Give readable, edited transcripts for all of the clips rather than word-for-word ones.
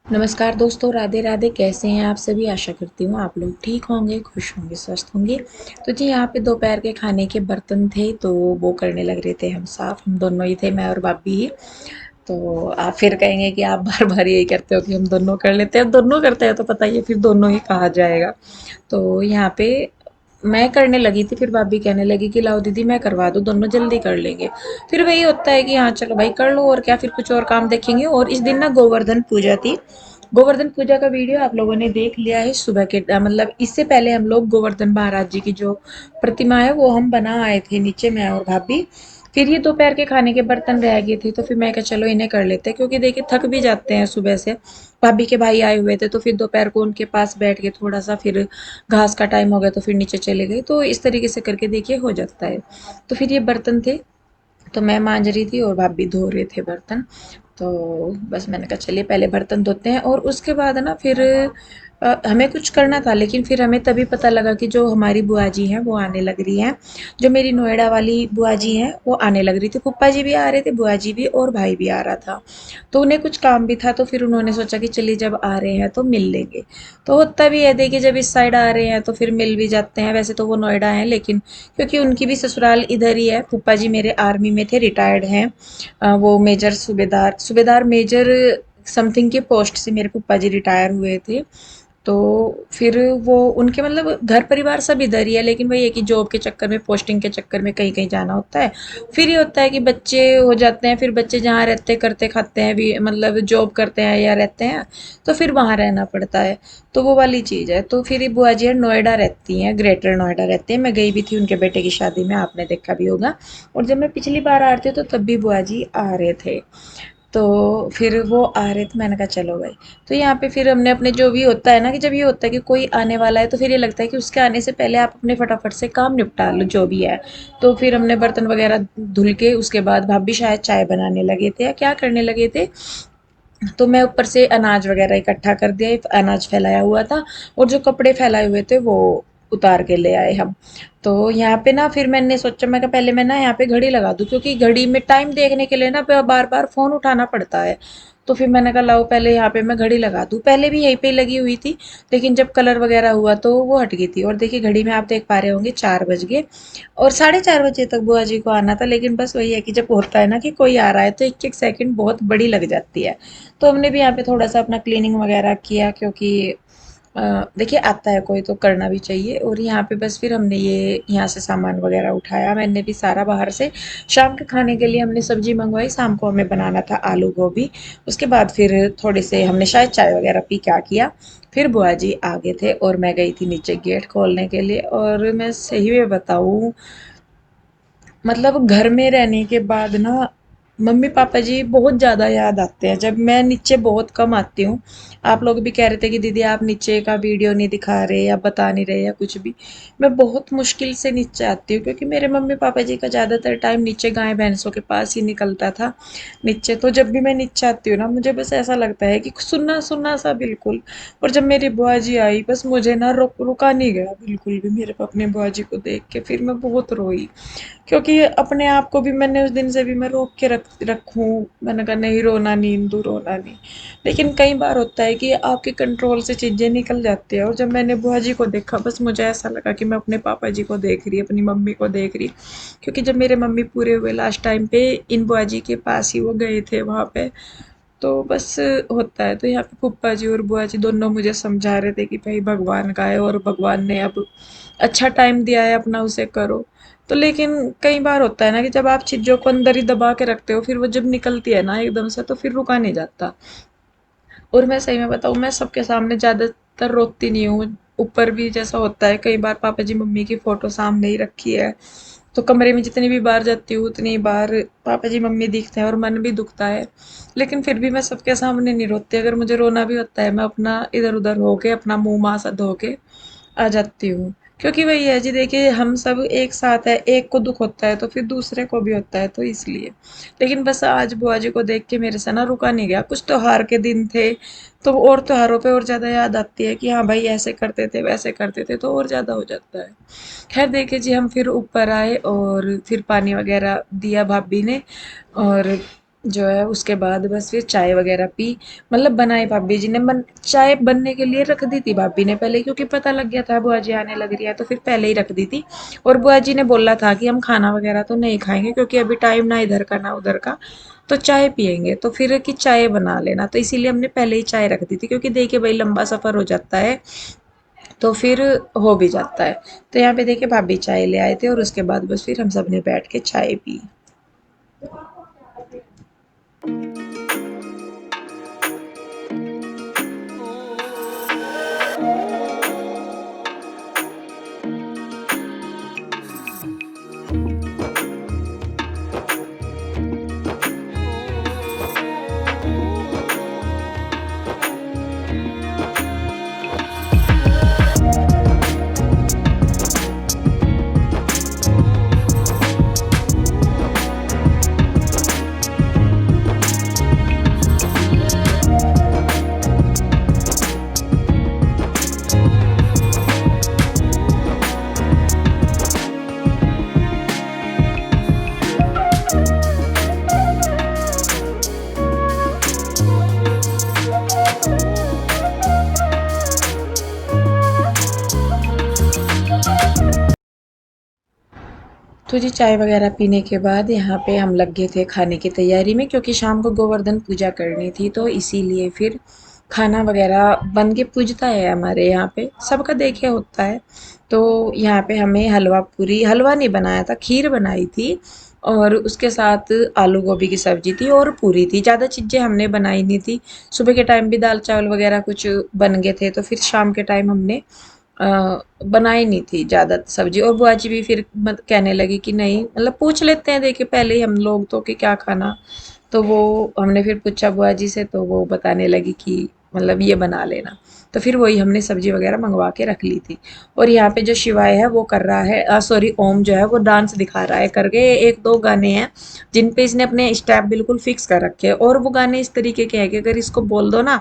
नमस्कार दोस्तों, राधे राधे। कैसे हैं आप सभी? आशा करती हूँ आप लोग ठीक होंगे, खुश होंगे, स्वस्थ होंगे। तो जी, यहाँ पे दोपहर के खाने के बर्तन थे तो वो करने लग रहे थे हम साफ। हम दोनों ही थे, मैं और भाभी ही। तो आप फिर कहेंगे कि आप बार बार यही करते हो कि हम दोनों कर लेते हैं। दोनों करते हैं तो पता ही है, फिर दोनों ही कहा जाएगा। तो यहाँ पे मैं करने लगी थी, फिर भाभी कहने लगी कि लाओ दीदी मैं करवा दूँ, दोनों जल्दी कर लेंगे। फिर वही होता है कि हाँ चलो भाई कर लो, और क्या, फिर कुछ और काम देखेंगे। और इस दिन ना गोवर्धन पूजा थी। गोवर्धन पूजा का वीडियो आप लोगों ने देख लिया है सुबह के, मतलब इससे पहले हम लोग गोवर्धन महाराज जी की जो प्रतिमा है वो हम बना आए थे नीचे, मैं और भाभी। फिर ये दोपहर के खाने के बर्तन रह गए थे तो फिर मैं कहा चलो इन्हें कर लेते हैं, क्योंकि देखिए थक भी जाते हैं सुबह से। भाभी के भाई आए हुए थे तो फिर दोपहर को उनके पास बैठ के थोड़ा सा, फिर घास का टाइम हो गया तो फिर नीचे चले गए। तो इस तरीके से करके देखिए हो जाता है। तो फिर ये बर्तन थे तो मैं मांज रही थी और भाभी धो रहे थे बर्तन। तो बस मैंने कहा चलिए पहले बर्तन धोते हैं, और उसके बाद ना फिर हमें कुछ करना था, लेकिन फिर हमें तभी पता लगा कि जो हमारी बुआ जी हैं वो आने लग रही हैं। जो मेरी नोएडा वाली बुआ जी हैं वो आने लग रही थी। फूफा जी भी आ रहे थे, बुआ जी भी, और भाई भी आ रहा था। तो उन्हें कुछ काम भी था तो फिर उन्होंने सोचा कि चलिए जब आ रहे हैं तो मिल लेंगे। तो होता भी है, देखिए जब इस साइड आ रहे हैं तो फिर मिल भी जाते हैं। वैसे तो वो नोएडा हैं, लेकिन क्योंकि उनकी भी ससुराल इधर ही है। फूफा जी मेरे आर्मी में थे, रिटायर्ड हैं। वो मेजर, सूबेदार सूबेदार मेजर समथिंग के पोस्ट से मेरे फूफा जी रिटायर हुए थे। तो फिर वो उनके मतलब घर परिवार सब इधर ही है, लेकिन वही है कि जॉब के चक्कर में, पोस्टिंग के चक्कर में कहीं कहीं जाना होता है। फिर ये होता है कि बच्चे हो जाते हैं, फिर बच्चे जहाँ रहते करते खाते हैं भी, मतलब जॉब करते हैं या रहते हैं, तो फिर वहाँ रहना पड़ता है। तो वो वाली चीज़ है। तो फिर ये बुआ जी नोएडा रहती हैं, ग्रेटर नोएडा रहती हैं। मैं गई भी थी उनके बेटे की शादी में, आपने देखा भी होगा। और जब मैं पिछली बार आ रही थी तो तब भी बुआ जी आ रहे थे। तो फिर वो आ रहे थे, मैंने कहा चलो भाई। तो यहाँ पे फिर हमने अपने, जो भी होता है ना कि जब ये होता है कि कोई आने वाला है तो फिर ये लगता है कि उसके आने से पहले आप अपने फटाफट से काम निपटा लो जो भी है। तो फिर हमने बर्तन वगैरह धुल के उसके बाद भाभी शायद चाय बनाने लगे थे या क्या करने लगे थे। तो मैं ऊपर से अनाज वगैरह इकट्ठा कर दिया, अनाज फैलाया हुआ था। और जो कपड़े फैलाए हुए थे वो उतार के ले आए हम। तो यहाँ पे ना फिर मैंने सोचा, मैं कहा पहले मैं ना यहाँ पे घड़ी लगा दूँ, क्योंकि घड़ी में टाइम देखने के लिए ना बार बार फोन उठाना पड़ता है। तो फिर मैंने कहा लाओ पहले यहाँ पे मैं घड़ी लगा दूँ। पहले भी यहीं पे लगी हुई थी, लेकिन जब कलर वगैरह हुआ तो वो हट गई थी। और देखिए घड़ी में आप देख पा रहे होंगे 4 बज गए। और 4:30 बजे तक बुआ जी को आना था, लेकिन बस वही है कि जब होता है ना कि कोई आ रहा है तो एक एक सेकंड बहुत बड़ी लग जाती है। तो हमने भी यहाँ पे थोड़ा सा अपना क्लीनिंग वगैरह किया, क्योंकि देखिए आता है कोई तो करना भी चाहिए। और यहाँ पे बस फिर हमने ये यहाँ से सामान वगैरह उठाया, मैंने भी सारा बाहर से। शाम के खाने के लिए हमने सब्जी मंगवाई, शाम को हमें बनाना था आलू गोभी। उसके बाद फिर थोड़े से हमने शायद चाय वगैरह पी, क्या किया। फिर बुआ जी आगे थे और मैं गई थी नीचे गेट खोलने के लिए। और मैं सही में बताऊँ, मतलब घर में रहने के बाद ना मम्मी पापा जी बहुत ज़्यादा याद आते हैं। जब मैं नीचे बहुत कम आती हूँ। आप लोग भी कह रहे थे कि दीदी आप नीचे का वीडियो नहीं दिखा रहे या बता नहीं रहे या कुछ भी। मैं बहुत मुश्किल से नीचे आती हूँ, क्योंकि मेरे मम्मी पापा जी का ज़्यादातर टाइम नीचे गाय भैंसों के पास ही निकलता था। नीचे तो जब भी मैं नीचे आती हूँ ना, मुझे बस ऐसा लगता है कि सुन्ना सुन्ना सा बिल्कुल। और जब मेरी बुआ जी आई, बस मुझे ना रुका नहीं गया बिल्कुल भी मेरे अपने बुआ जी को देख के। फिर मैं बहुत रोई, क्योंकि अपने आप को भी मैंने उस दिन से भी मैं रोक के रखूँ। मैंने कहा नहीं रोना नहीं इंदु, रोना नहीं। लेकिन कई बार होता है कि आपके कंट्रोल से चीज़ें निकल जाती है। और जब मैंने बुआ जी को देखा, बस मुझे ऐसा लगा कि मैं अपने पापा जी को देख रही, अपनी मम्मी को देख रही। क्योंकि जब मेरे मम्मी पूरे हुए लास्ट टाइम पे, इन बुआ जी के पास ही वो गए थे वहाँ पे। तो बस होता है। तो यहाँ पे फूफा जी और बुआ जी दोनों मुझे समझा रहे थे कि भाई भगवान का है और भगवान ने अब अच्छा टाइम दिया है अपना, उसे करो। तो लेकिन कई बार होता है ना कि जब आप चीज़ों को अंदर ही दबा के रखते हो, फिर वो जब निकलती है ना एकदम से, तो फिर रुका नहीं जाता। और मैं सही में बताऊँ, मैं सबके सामने ज़्यादातर रोती नहीं हूँ। ऊपर भी जैसा होता है, कई बार पापा जी मम्मी की फ़ोटो सामने ही रखी है, तो कमरे में जितनी भी बार जाती हूँ उतनी बार पापा जी मम्मी दिखते हैं और मन भी दुखता है। लेकिन फिर भी मैं सबके सामने नहीं रोती। अगर मुझे रोना भी होता है, मैं अपना इधर उधर होके, अपना मुंह माँ सा धो के आ जाती हूँ। क्योंकि वही है जी, देखिए हम सब एक साथ है, एक को दुख होता है तो फिर दूसरे को भी होता है, तो इसलिए। लेकिन बस आज बुआ जी को देख के मेरे से ना रुका नहीं गया। कुछ त्योहार के दिन थे, तो और त्योहारों पे और ज़्यादा याद आती है कि हाँ भाई ऐसे करते थे वैसे करते थे, तो और ज़्यादा हो जाता है। खैर देखिए जी, हम फिर ऊपर आए और फिर पानी वगैरह दिया भाभी ने। और जो है उसके बाद बस फिर चाय वगैरह पी। मतलब बनाई भाभी जी ने, चाय बनने के लिए रख दी थी भाभी ने पहले, क्योंकि पता लग गया था बुआ जी आने लग रही है, तो फिर पहले ही रख दी थी। और बुआ जी ने बोला था कि हम खाना वगैरह तो नहीं खाएंगे क्योंकि अभी टाइम ना इधर का ना उधर का, तो चाय पियेंगे, तो फिर कि चाय बना लेना, तो इसीलिए हमने पहले ही चाय रख दी थी, क्योंकि देखिए भाई लंबा सफर हो जाता है तो फिर हो भी जाता है। तो यहाँ पे देखिए भाभी चाय ले आए थे और उसके बाद बस फिर हम सब ने बैठ के चाय पी। तो जी चाय वगैरह पीने के बाद यहाँ पे हम लग गए थे खाने की तैयारी में, क्योंकि शाम को गोवर्धन पूजा करनी थी, तो इसीलिए फिर खाना वगैरह बन के पूजता है हमारे यहाँ पे, सबका देखे होता है। तो यहाँ पे हमें हलवा पूरी, हलवा नहीं बनाया था, खीर बनाई थी और उसके साथ आलू गोभी की सब्जी थी और पूरी थी। ज़्यादा चीज़ें हमने बनाई नहीं थी। सुबह के टाइम भी दाल चावल वगैरह कुछ बन गए थे, तो फिर शाम के टाइम हमने बनाई नहीं थी ज़्यादा सब्जी। और बुआ जी भी फिर कहने लगी कि नहीं, मतलब पूछ लेते हैं देखिए पहले ही हम लोग तो कि क्या खाना, तो वो हमने फिर पूछा बुआ जी से, तो वो बताने लगी कि मतलब ये बना लेना। तो फिर वही हमने सब्जी वगैरह मंगवा के रख ली थी। और यहाँ पे जो शिवाय है वो कर रहा है, सॉरी ओम जो है वो डांस दिखा रहा है करके। एक दो गाने हैं जिन पे इसने अपने स्टेप बिल्कुल फिक्स कर रखे हैं, और वो गाने इस तरीके के हैं कि अगर इसको बोल दो ना,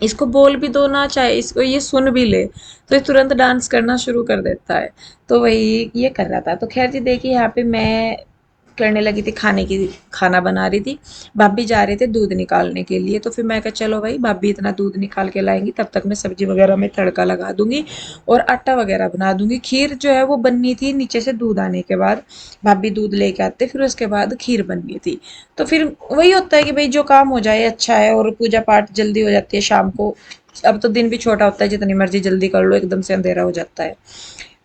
इसको बोल भी दो ना, चाहे इसको ये सुन भी ले, तो ये तुरंत डांस करना शुरू कर देता है। तो वही ये कर रहा था। तो खैर जी देखिए यहाँ पे मैं करने लगी थी खाने की, खाना बना रही थी। भाभी जा रहे थे दूध निकालने के लिए, तो फिर मैं कहा चलो भाई भाभी इतना दूध निकाल के लाएंगी, तब तक मैं सब्जी वगैरह में तड़का लगा दूंगी और आटा वगैरह बना दूंगी। खीर जो है वो बननी थी नीचे से दूध आने के बाद, भाभी दूध लेके आते, फिर उसके बाद खीर बननी थी। तो फिर वही होता है कि भाई जो काम हो जाए अच्छा है, और पूजा पाठ जल्दी हो जाती है शाम को। अब तो दिन भी छोटा होता है, जितनी मर्जी जल्दी कर लो एकदम से अंधेरा हो जाता है।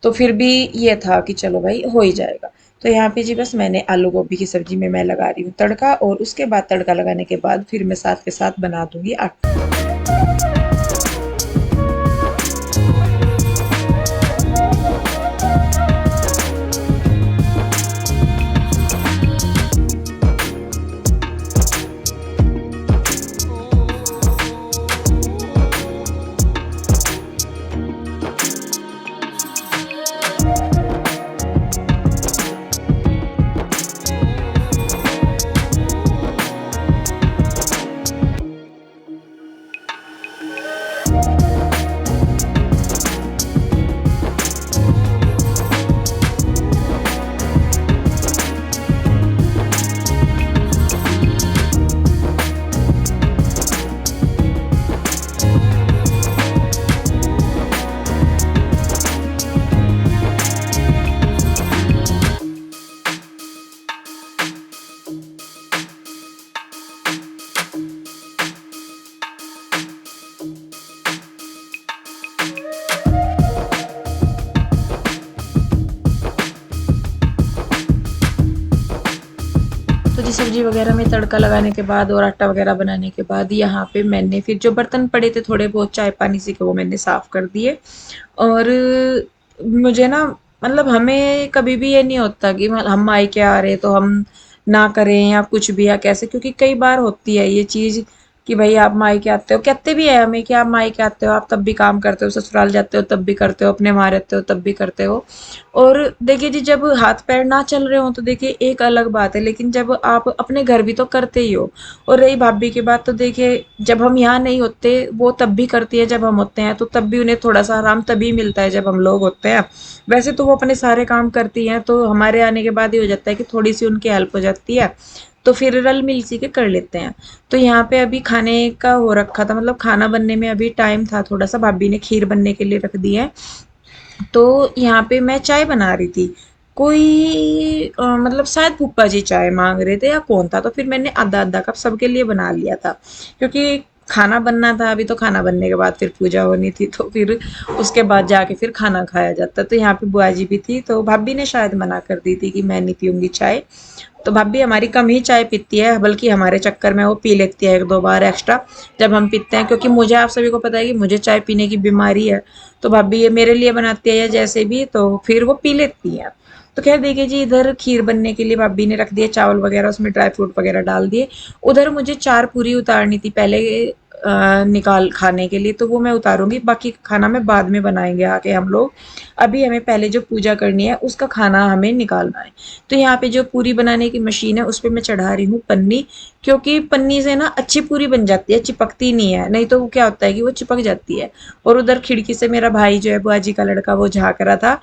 तो फिर भी ये था कि चलो भाई हो ही जाएगा। तो यहाँ पे जी बस मैंने आलू गोभी की सब्जी में मैं लगा रही हूँ तड़का, और उसके बाद तड़का लगाने के बाद फिर मैं साथ के साथ बना दूंगी आटा। तो जी सब्जी वगैरह में तड़का लगाने के बाद और आटा वगैरह बनाने के बाद यहाँ पे मैंने फिर जो बर्तन पड़े थे थोड़े बहुत चाय पानी से, के वो मैंने साफ कर दिए। और मुझे ना, मतलब हमें कभी भी ये नहीं होता कि हम मायके आ रहे तो हम ना करें या कुछ भी या कैसे, क्योंकि कई बार होती है ये चीज़ कि भाई आप मायके आते हो, कहते भी है हमें कि आप मायके आते हो आप तब भी काम करते हो, ससुराल जाते हो तब भी करते हो, अपने वहाँ रहते हो तब भी करते हो। और देखिए जी जब हाथ पैर ना चल रहे हो तो देखिए एक अलग बात है, लेकिन जब आप अपने घर भी तो करते ही हो। और रही भाभी की बात, तो देखिए जब हम यहाँ नहीं होते वो तब भी करती है, जब हम होते हैं तो तब भी उन्हें थोड़ा सा आराम तभी मिलता है जब हम लोग होते हैं। वैसे तो वो अपने सारे काम करती हैं, तो हमारे आने के बाद ही हो जाता है कि थोड़ी सी उनकी हेल्प हो जाती है। तो फिर रल मिल सी के कर लेते हैं। तो यहाँ पे अभी खाने का हो रखा था, मतलब खाना बनने में अभी टाइम था थोड़ा सा, भाभी ने खीर बनने के लिए रख दी है। तो यहाँ पे मैं चाय बना रही थी। कोई मतलब शायद फूफा जी चाय मांग रहे थे या कौन था, तो फिर मैंने आधा आधा कप सबके लिए बना लिया था, क्योंकि खाना बनना था अभी। तो खाना बनने के बाद फिर पूजा होनी थी, तो फिर उसके बाद जाके फिर खाना खाया जाता। तो यहाँ पे बुआ जी भी थी, तो भाभी ने शायद मना कर दी थी कि मैं नहीं पीऊंगी चाय। तो भाभी हमारी कम ही चाय पीती है, बल्कि हमारे चक्कर में वो पी लेती है एक दो बार एक्स्ट्रा जब हम पीते हैं, क्योंकि मुझे, आप सभी को पता है कि मुझे चाय पीने की बीमारी है। तो भाभी ये मेरे लिए बनाती है या जैसे भी, तो फिर वो पी लेती है। तो खैर देखिए जी, इधर खीर बनने के लिए भाभी ने रख दिए चावल वगैरह, उसमें ड्राई फ्रूट वगैरह डाल दिए। उधर मुझे 4 पूरी उतारनी थी पहले निकाल खाने के लिए, तो वो मैं उतारूंगी, बाकी खाना मैं बाद में बनाएंगे आके हम लोग। अभी हमें पहले जो पूजा करनी है उसका खाना हमें निकालना है। तो यहाँ पे जो पूरी बनाने की मशीन है उस पर मैं चढ़ा रही हूँ पन्नी, क्योंकि पन्नी से ना अच्छी पूरी बन जाती है, चिपकती नहीं है, नहीं तो वो क्या होता है कि वो चिपक जाती है। और उधर खिड़की से मेरा भाई जो है, बुआ जी का लड़का, वो झाँक रहा था।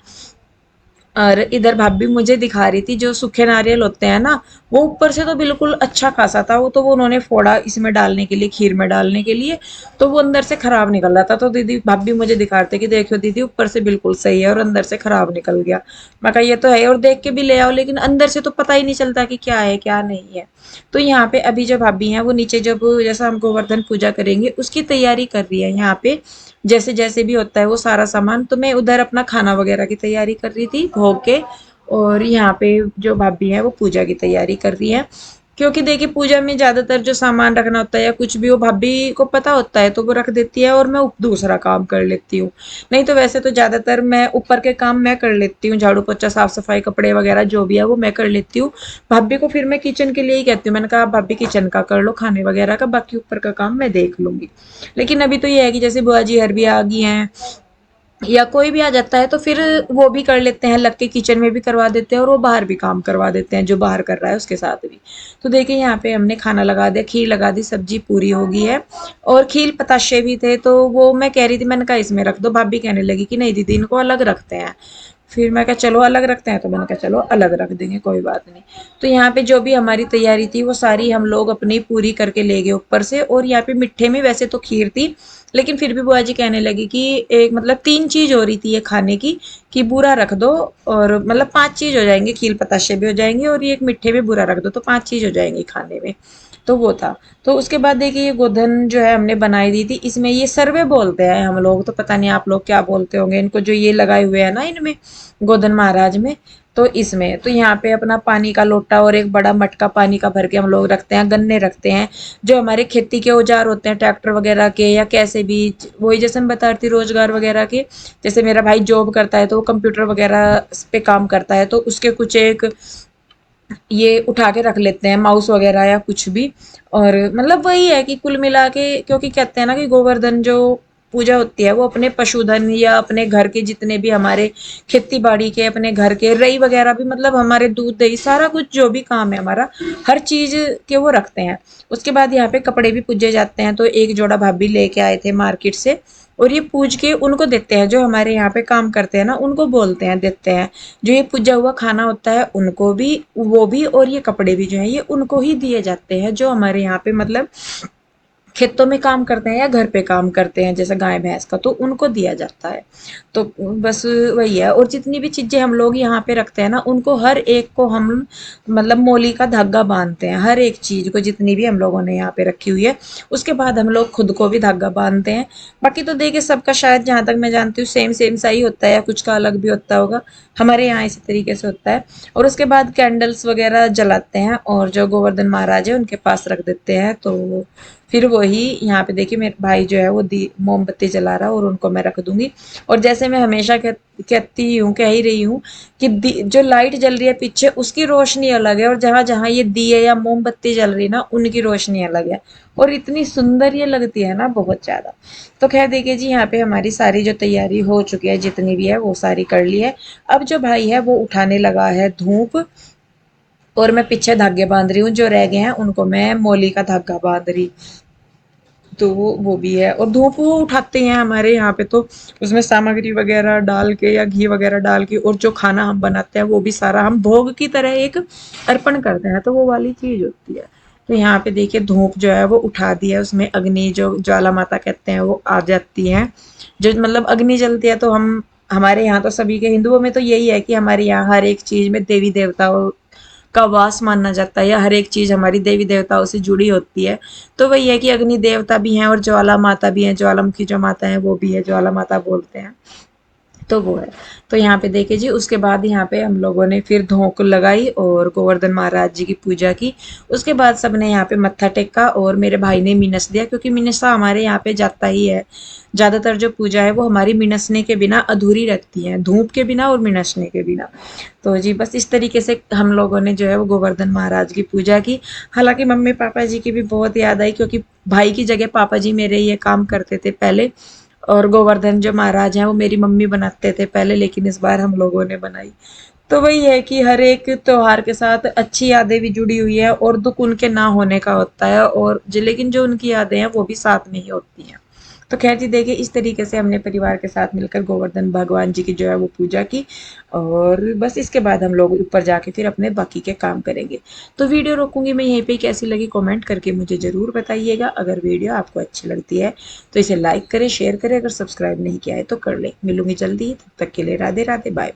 और इधर भाभी मुझे दिखा रही थी जो सूखे नारियल होते हैं ना, वो ऊपर से तो बिल्कुल अच्छा खासा था, वो तो वो उन्होंने फोड़ा इसमें डालने के लिए, खीर में डालने के लिए। तो वो अंदर से खराब निकल रहा था, तो दीदी भाभी मुझे दिखा रहे थे कि देखो दीदी, ऊपर से बिल्कुल सही है और अंदर से खराब निकल गया। मैं कहा ये तो है, और देख के भी ले आओ, लेकिन अंदर से तो पता ही नहीं चलता कि क्या है क्या नहीं है। तो यहाँ पे अभी जो भाभी हैं वो नीचे, जब जैसा हम गोवर्धन पूजा करेंगे उसकी तैयारी कर रही है यहाँ पे, जैसे जैसे भी होता है वो सारा सामान। तो मैं उधर अपना खाना वगैरह की तैयारी कर रही थी भोग के, और यहाँ पे जो भाभी है वो पूजा की तैयारी कर रही है। क्योंकि देखिए पूजा में ज्यादातर जो सामान रखना होता है या कुछ भी, वो भाभी को पता होता है तो वो रख देती है, और मैं दूसरा काम कर लेती हूँ। नहीं तो वैसे तो ज्यादातर मैं ऊपर के काम मैं कर लेती हूँ, झाड़ू पोछा साफ सफाई कपड़े वगैरह जो भी है वो मैं कर लेती हूँ। भाभी को फिर मैं किचन के लिए ही कहती हूँ, मैंने कहा भाभी किचन का कर लो खाने वगैरह का, बाकी ऊपर का काम मैं देख लूंगी। लेकिन अभी तो ये है कि जैसे बुआ जी हर भी आ गई हैं या कोई भी आ जाता है, तो फिर वो भी कर लेते हैं, लग के किचन में भी करवा देते हैं, और वो बाहर भी काम करवा देते हैं जो बाहर कर रहा है उसके साथ भी। तो देखिए यहाँ पे हमने खाना लगा दिया, खीर लगा दी, सब्जी पूरी हो गई है। और खीर पताशे भी थे, तो वो मैं कह रही थी, मैंने कहा इसमें रख दो, भाभी कहने लगी कि नहीं दीदी इनको अलग रखते हैं। फिर मैं कहा चलो अलग रखते हैं, तो मैंने कहा चलो अलग रख देंगे, कोई बात नहीं। तो यहाँ पे जो भी हमारी तैयारी थी वो सारी हम लोग अपनी पूरी करके ले गए ऊपर से। और यहाँ पे मिठे में वैसे तो खीर थी, लेकिन फिर भी बुआ जी कहने लगी कि एक मतलब 3 चीज हो रही थी ये खाने की, कि बूरा रख दो, और मतलब 5 चीज हो जाएंगे, खीर पताशे भी हो जाएंगे और ये एक मिठे में बूरा रख दो, तो 5 चीज हो जाएंगी खाने में। तो वो था। तो उसके बाद देखिए ये गोधन जो है हमने बनाई दी थी, इसमें ये सर्वे बोलते हैं हम लोग, तो पता नहीं आप लोग क्या बोलते होंगे इनको, जो ये लगाए हुए हैं ना इनमें, गोधन महाराज में। तो इसमें तो यहाँ पे अपना पानी का लोटा और एक बड़ा मटका पानी का भर के हम लोग रखते हैं, गन्ने रखते हैं, जो हमारे खेती के औजार होते हैं ट्रैक्टर वगैरह के या कैसे भी, वही जैसे मैं बता रही थी रोजगार वगैरह के। जैसे मेरा भाई जॉब करता है तो वो कंप्यूटर वगैरह पे काम करता है, तो उसके कुछ एक ये उठा के रख लेते हैं, माउस वगैरह या कुछ भी। और मतलब वही है कि कुल मिला के, क्योंकि कहते हैं ना कि गोवर्धन जो पूजा होती है वो अपने पशुधन या अपने घर के जितने भी हमारे खेती बाड़ी के, अपने घर के रई वगैरह भी, मतलब हमारे दूध दही सारा कुछ जो भी काम है हमारा, हर चीज के वो रखते हैं। उसके बाद यहाँ पे कपड़े भी पूजे जाते हैं, तो एक जोड़ा भाभी लेके आए थे मार्केट से, और ये पूज के उनको देते हैं, जो हमारे यहाँ पे काम करते हैं ना उनको बोलते हैं, देते हैं। जो ये पूजा हुआ खाना होता है उनको भी, वो भी, और ये कपड़े भी जो है ये उनको ही दिए जाते हैं, जो हमारे यहाँ पे मतलब खेतों में काम करते हैं या घर पे काम करते हैं, जैसे गाय भैंस का, तो उनको दिया जाता है। तो बस वही है। और जितनी भी चीजें हम लोग यहाँ पे रखते हैं ना, उनको हर एक को हम मतलब मोली का धागा बांधते हैं, हर एक चीज को जितनी भी हम लोगों ने यहाँ पे रखी हुई है। उसके बाद हम लोग खुद को भी धागा बांधते हैं। बाकी तो देखिए सबका शायद जहां तक मैं जानती हूँ सेम सेम सा ही होता है, या कुछ का अलग भी होता होगा। हमारे यहाँ इसी तरीके से होता है। और उसके बाद कैंडल्स वगैरह जलाते हैं, और जो गोवर्धन महाराज है उनके पास रख देते हैं। तो फिर वही यहाँ पे देखिए मेरे भाई जो है वो दी मोमबत्ती जला रहा है, और उनको मैं रख दूंगी। और जैसे मैं हमेशा कहती हूँ, कह ही रही हूँ कि जो लाइट जल रही है पीछे उसकी रोशनी अलग है, और जहां जहां ये दिए या मोमबत्ती जल रही है ना उनकी रोशनी अलग है। और इतनी सुंदर ये लगती है ना, बहुत ज्यादा। तो खैर देखिए जी, यहाँ पे हमारी सारी जो तैयारी हो चुकी है, जितनी भी है वो सारी कर ली है। अब जो भाई है वो उठाने लगा है धूप, और मैं पीछे धागे बांध रही हूँ, जो रह गए हैं उनको मैं मोली का धागा बांध रही। तो वो भी है। और धूप वो उठाते हैं हमारे यहाँ पे, तो उसमें सामग्री वगैरह डाल के या घी वगैरह डाल के, और जो खाना हम बनाते हैं वो भी सारा हम भोग की तरह एक अर्पण करते हैं, तो वो वाली चीज होती है। तो यहाँ पे देखिए धूप जो है वो उठा दी है, उसमें अग्नि जो ज्वाला माता कहते हैं वो आ जाती है। जो मतलब अग्नि जलती है, तो हम हमारे यहाँ तो सभी के हिंदुओं में तो यही है कि हमारे यहाँ हर एक चीज में देवी देवताओं का वास माना जाता है, या हर एक चीज हमारी देवी देवताओं से जुड़ी होती है। तो वही है कि अग्नि देवता भी हैं और ज्वाला माता भी हैं, ज्वालामुखी जो माता है वो भी है, ज्वाला माता बोलते हैं। तो वो है। तो यहाँ पे देखिए जी, उसके बाद यहाँ पे हम लोगों ने फिर धोक लगाई और गोवर्धन महाराज जी की पूजा की। उसके बाद सबने यहाँ पे मत्था टेका, और मेरे भाई ने मिनस दिया, क्योंकि मिनसा हमारे यहाँ पे जाता ही है। ज़्यादातर जो पूजा है वो हमारी मिनसने के बिना अधूरी रहती है, धूप के बिना और मिनसने के बिना। तो जी बस इस तरीके से हम लोगों ने जो है वो गोवर्धन महाराज की पूजा की। हालांकि मम्मी पापा जी की भी बहुत याद आई, क्योंकि भाई की जगह पापा जी मेरे ये काम करते थे पहले, और गोवर्धन जो महाराज हैं वो मेरी मम्मी बनाते थे पहले, लेकिन इस बार हम लोगों ने बनाई। तो वही है कि हर एक त्योहार के साथ अच्छी यादें भी जुड़ी हुई है, और दुख उनके ना होने का होता है, और लेकिन जो उनकी यादें हैं वो भी साथ में ही होती हैं। तो खैर जी देखिए, इस तरीके से हमने परिवार के साथ मिलकर गोवर्धन भगवान जी की जो है वो पूजा की। और बस इसके बाद हम लोग ऊपर जाके फिर अपने बाकी के काम करेंगे। तो वीडियो रोकूंगी मैं यहीं पे, कैसी लगी कमेंट करके मुझे ज़रूर बताइएगा। अगर वीडियो आपको अच्छी लगती है तो इसे लाइक करें, शेयर करें, अगर सब्सक्राइब नहीं किया है तो कर लें। मिलूंगी जल्दी, तब तक के लिए राधे राधे, बाय बाय।